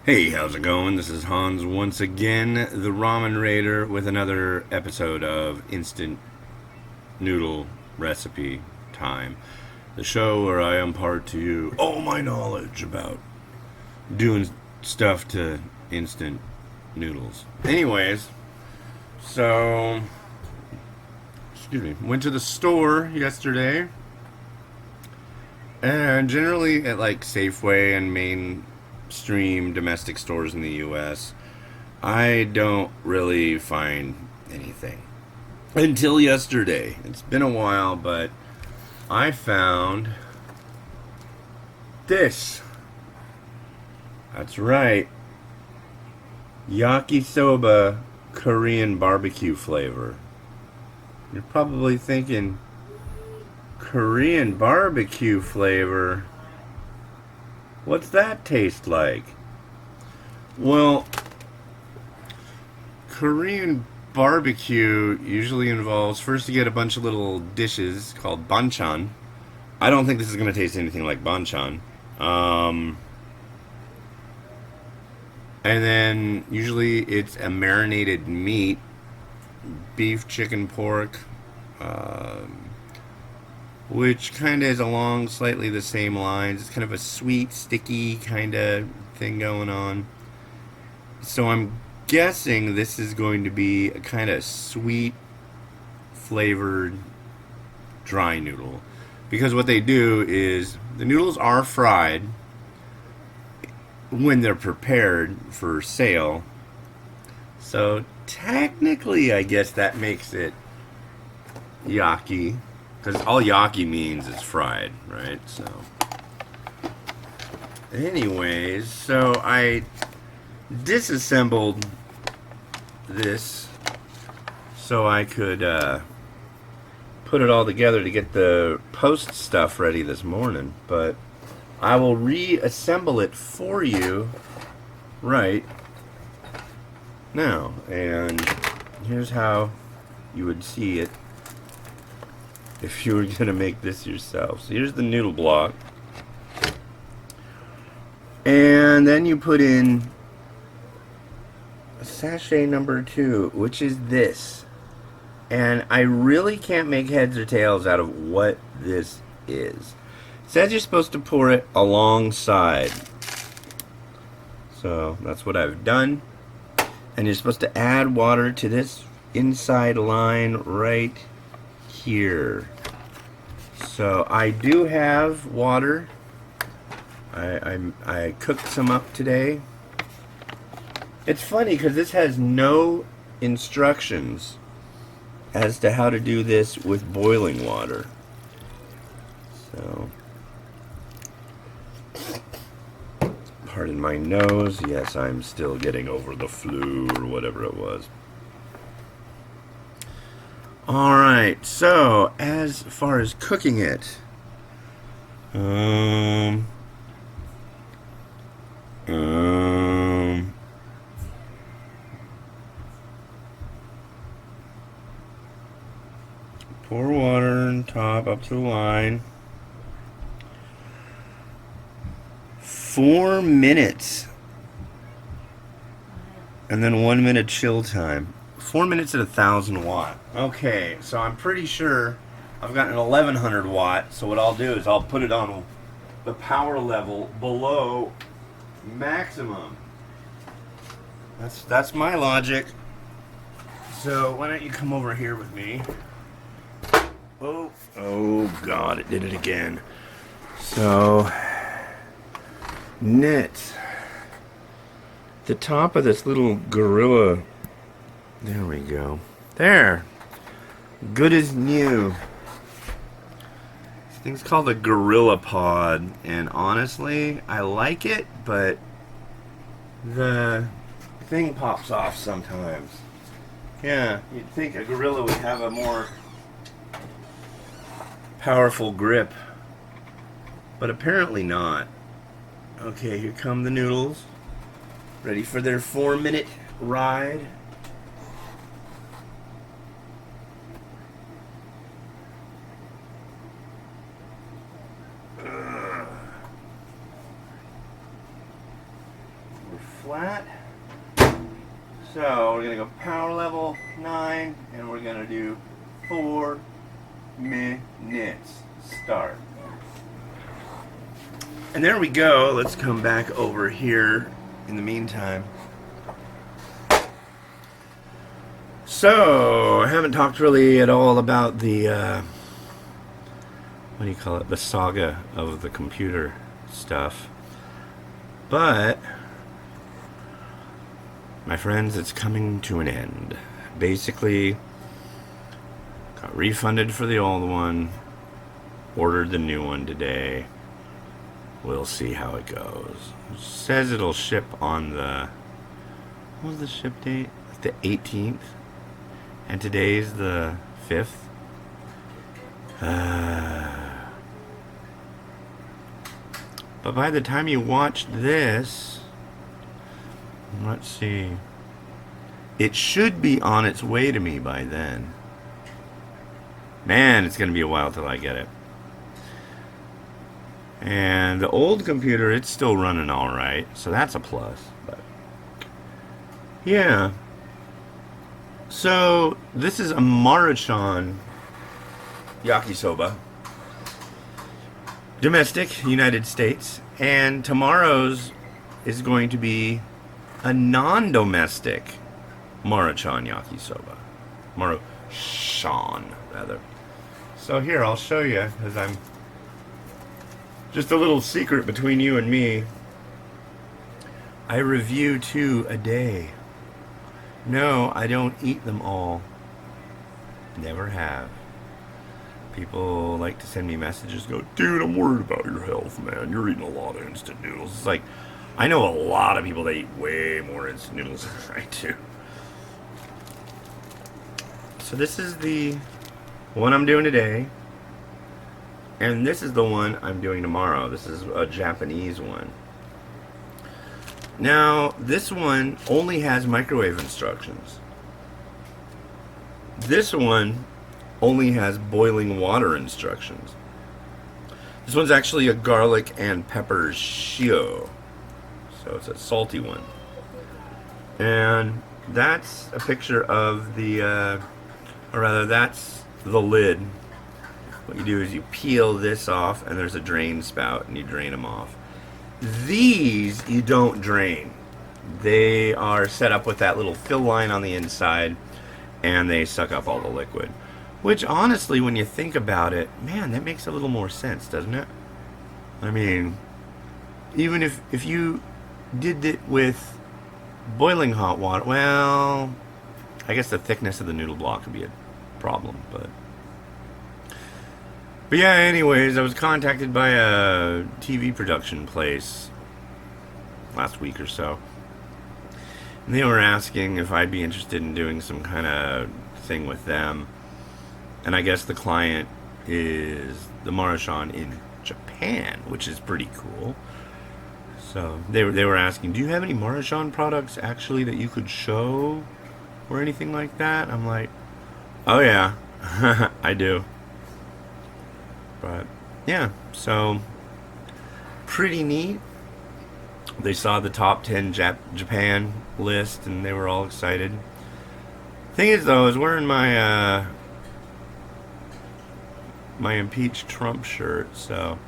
Hey, how's it going? This is Hans once again, the Ramen Raider, with another episode of Instant Noodle Recipe Time. The show where I impart to you all my knowledge about doing stuff to instant noodles. Anyways, so, excuse me, went to the store yesterday, and generally at like Safeway and mainstream domestic stores in the US, I don't really find anything. Until yesterday. It's been a while, but I found this. That's right. Yakisoba Korean barbecue flavor. You're probably thinking, Korean barbecue flavor? What's that taste like? Well, Korean barbecue usually involves first you get a bunch of little dishes called banchan. I don't think this is going to taste anything like banchan. Um, and then usually it's a marinated meat, beef, chicken, pork, which kind of is along slightly the same lines. It's kind of a sweet, sticky kind of thing going on. So I'm guessing this is going to be a kind of sweet flavored dry noodle. Because what they do is the noodles are fried when they're prepared for sale. So technically, I guess that makes it yaki. Because all yaki means is fried, right? So, anyways, so I disassembled this so I could put it all together to get the post stuff ready this morning. But I will reassemble it for you right now. And here's how you would see it if you were going to make this yourself. So here's the noodle block. And then you put in sachet number 2, which is this. And I really can't make heads or tails out of what this is. It says you're supposed to pour it alongside. So that's what I've done. And you're supposed to add water to this inside line right here. So I do have water. I cooked some up today. It's funny because this has no instructions as to how to do this with boiling water. So, pardon my nose. Yes, I'm still getting over the flu or whatever it was. Alright, so as far as cooking it, pour water on top up to the line. 4 minutes. And then 1 minute chill time. 4 minutes at 1,000 watt. Okay, so I'm pretty sure I've got an 1100 watt. So what I'll do is I'll put it on the power level below maximum. That's my logic. So why don't you come over here with me? Oh God, it did it again. So knit the top of this little gorilla. There we go. There. Good as new. This thing's called a Gorilla Pod, and honestly, I like it, but the thing pops off sometimes. Yeah, you'd think a gorilla would have a more powerful grip, but apparently not. Okay, here come the noodles. Ready for their 4-minute ride. flat. So we're gonna go power level 9, and we're gonna do 4 minutes. Start. And there we go. Let's come back over here in the meantime. So, I haven't talked really at all about the, what do you call it? The saga of the computer stuff. But, my friends, it's coming to an end. Basically, got refunded for the old one, ordered the new one today. We'll see how it goes. It says it'll ship on the, what was the ship date? Like the 18th. And today's the 5th. But by the time you watch this, let's see. It should be on its way to me by then. Man, it's going to be a while till I get it. And the old computer, it's still running alright, so that's a plus. But yeah. So, this is a MARUCHAN Yakisoba. Domestic, United States. And tomorrow's is going to be a non-domestic MARUCHAN Yakisoba. MARUCHAN, rather. So here, I'll show you, because I'm... Just a little secret between you and me. I review 2 a day. No, I don't eat them all. Never have. People like to send me messages, go, dude, I'm worried about your health, man. You're eating a lot of instant noodles. It's like, I know a lot of people that eat way more instant noodles than I do. So this is the one I'm doing today. And this is the one I'm doing tomorrow. This is a Japanese one. Now, this one only has microwave instructions. This one only has boiling water instructions. This one's actually a garlic and pepper shio. So it's a salty one. And that's a picture of the, or rather that's the lid. What you do is you peel this off, and there's a drain spout, and you drain them off. These you don't drain. They are set up with that little fill line on the inside, and they suck up all the liquid. Which, honestly, when you think about it, man, that makes a little more sense, doesn't it? I mean, even if you did it with boiling hot water, well, I guess the thickness of the noodle block would be a problem, but yeah, anyways, I was contacted by a TV production place last week or so. And they were asking if I'd be interested in doing some kind of thing with them. And I guess the client is the MARUCHAN in Japan, which is pretty cool. So they were asking, do you have any MARUCHAN products actually that you could show or anything like that? I'm like, oh yeah, I do. But yeah, so pretty neat. They saw the top 10 Japan list and they were all excited. Thing is though, I was wearing my my impeached Trump shirt, so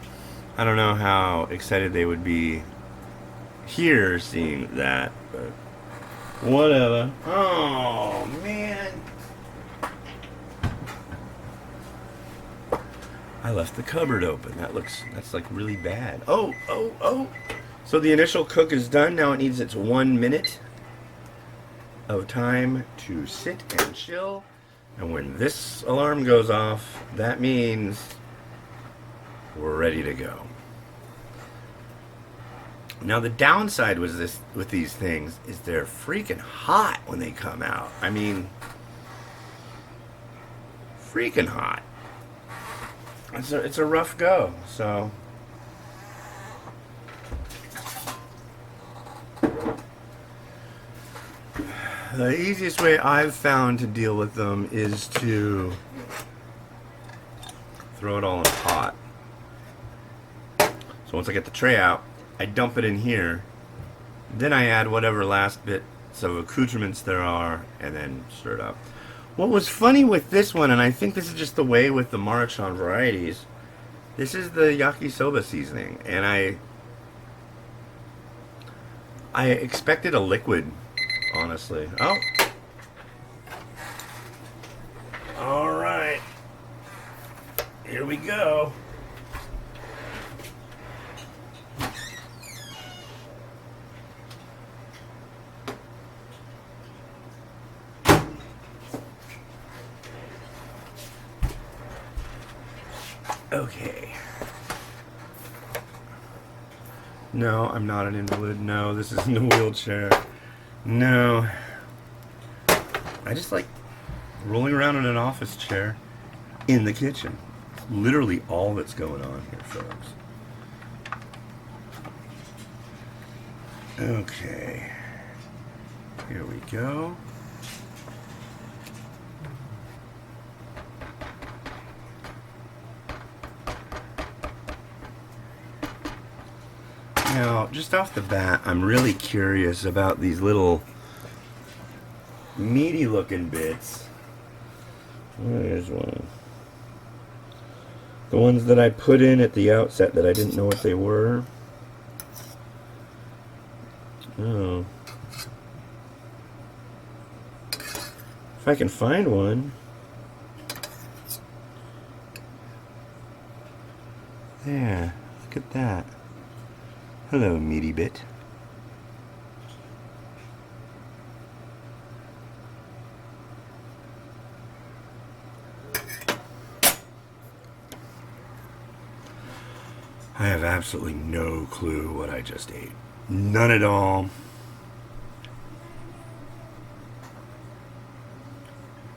I don't know how excited they would be here seeing that, but whatever. Oh man, I left the cupboard open. That's like really bad. Oh. So the initial cook is done. Now it needs its 1 minute of time to sit and chill. And when this alarm goes off, that means we're ready to go. Now the downside with these things is they're freaking hot when they come out. I mean, freaking hot. It's a rough go, so the easiest way I've found to deal with them is to throw it all in a pot. So once I get the tray out, I dump it in here, Then I add whatever last bits of accoutrements there are, and then stir it up. What was funny with this one, and I think this is just the way with the MARUCHAN varieties, this is the yakisoba seasoning, and I expected a liquid, honestly. Oh. All right. Here we go. Okay. No, I'm not an invalid. No, this isn't a wheelchair. No. I just like rolling around in an office chair in the kitchen. It's literally all that's going on here, folks. Okay. Here we go. Now, just off the bat, I'm really curious about these little meaty looking bits. There's one. The ones that I put in at the outset that I didn't know what they were. Oh. If I can find one. There, look at that. Hello, meaty bit. I have absolutely no clue what I just ate. None at all.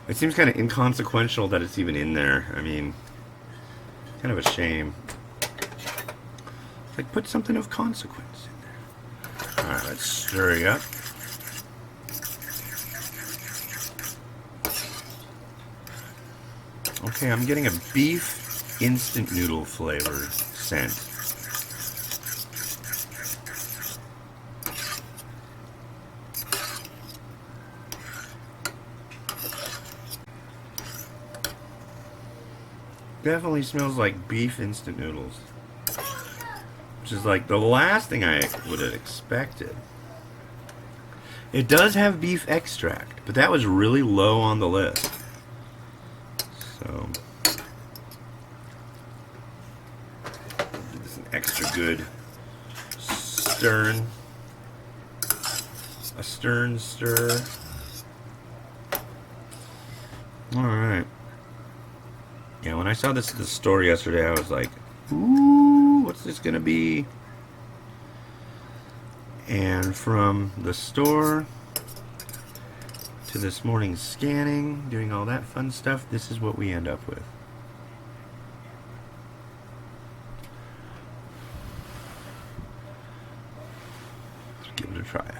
It seems kind of inconsequential that it's even in there. I mean, kind of a shame. Like, put something of consequence in there. Alright, let's stir it up. Okay, I'm getting a beef instant noodle flavor scent. Definitely smells like beef instant noodles. Which is like the last thing I would have expected. It does have beef extract, but that was really low on the list. So, give this an extra good a stern stir. Alright. Yeah, when I saw this at the store yesterday, I was like, ooh, what's this gonna be? And from the store to this morning's scanning, doing all that fun stuff, this is what we end up with. Let's give it a try.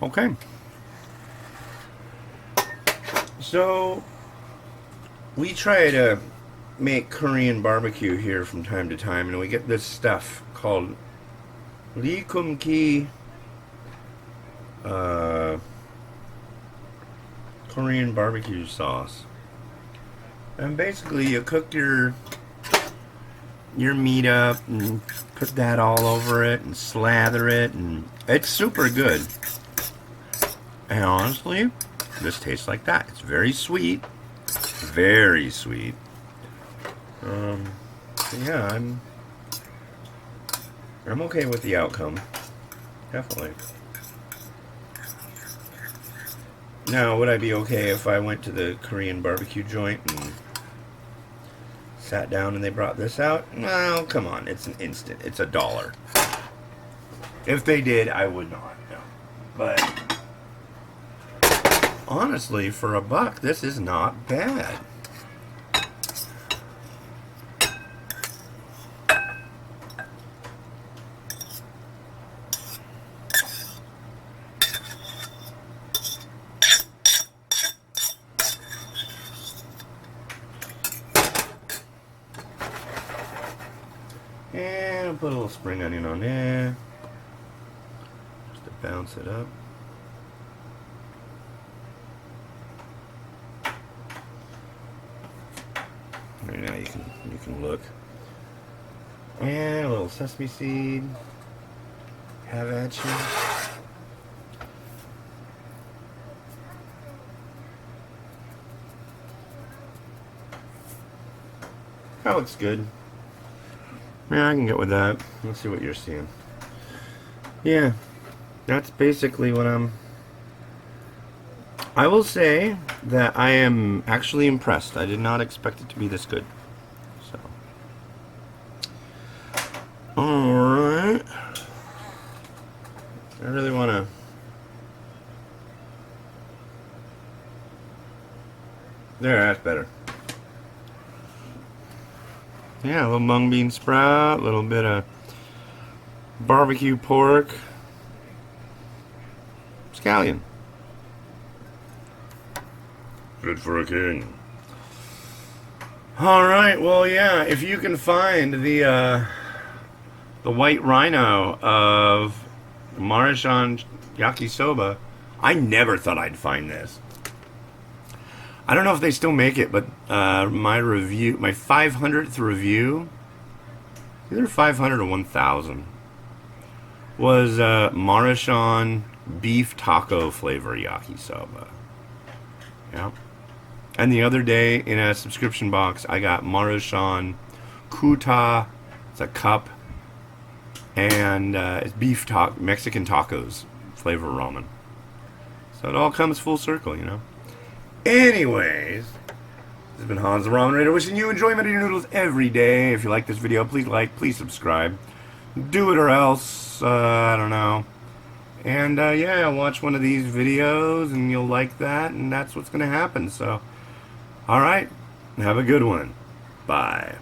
Okay. So, we try to make Korean barbecue here from time to time, and we get this stuff called Rikumki Korean barbecue sauce. And basically, you cook your meat up and put that all over it and slather it, and it's super good. And honestly, this tastes like that. It's very sweet. Very sweet. Yeah, I'm okay with the outcome. Definitely. Now, would I be okay if I went to the Korean barbecue joint and sat down and they brought this out? No, come on. It's an instant. It's $1. If they did, I would not. No. But honestly, for $1, this is not bad. And I'll put a little spring onion on there. Just to bounce it up. Right now you can look. And a little sesame seed. Have at you. That looks good. Yeah, I can get with that. Let's see what you're seeing. Yeah, that's basically what I will say that I am actually impressed. I did not expect it to be this good. So, alright. I really want to... There, that's better. Yeah, a little mung bean sprout, a little bit of barbecue pork, scallion. Good for a king. All right, well, yeah, if you can find the white rhino of MARUCHAN Yakisoba, I never thought I'd find this. I don't know if they still make it, but my 500th review, either 500 or 1,000, was MARUCHAN beef taco flavor yakisoba. Yeah. And the other day in a subscription box, I got MARUCHAN Kuta. It's a cup, and it's beef Mexican tacos flavor ramen. So it all comes full circle, you know. Anyways, this has been Hans the Ramen Raider, wishing you enjoyment of your noodles every day. If you like this video, please like, please subscribe. Do it or else, I don't know. And yeah, watch one of these videos and you'll like that, and that's what's going to happen. So, alright, have a good one. Bye.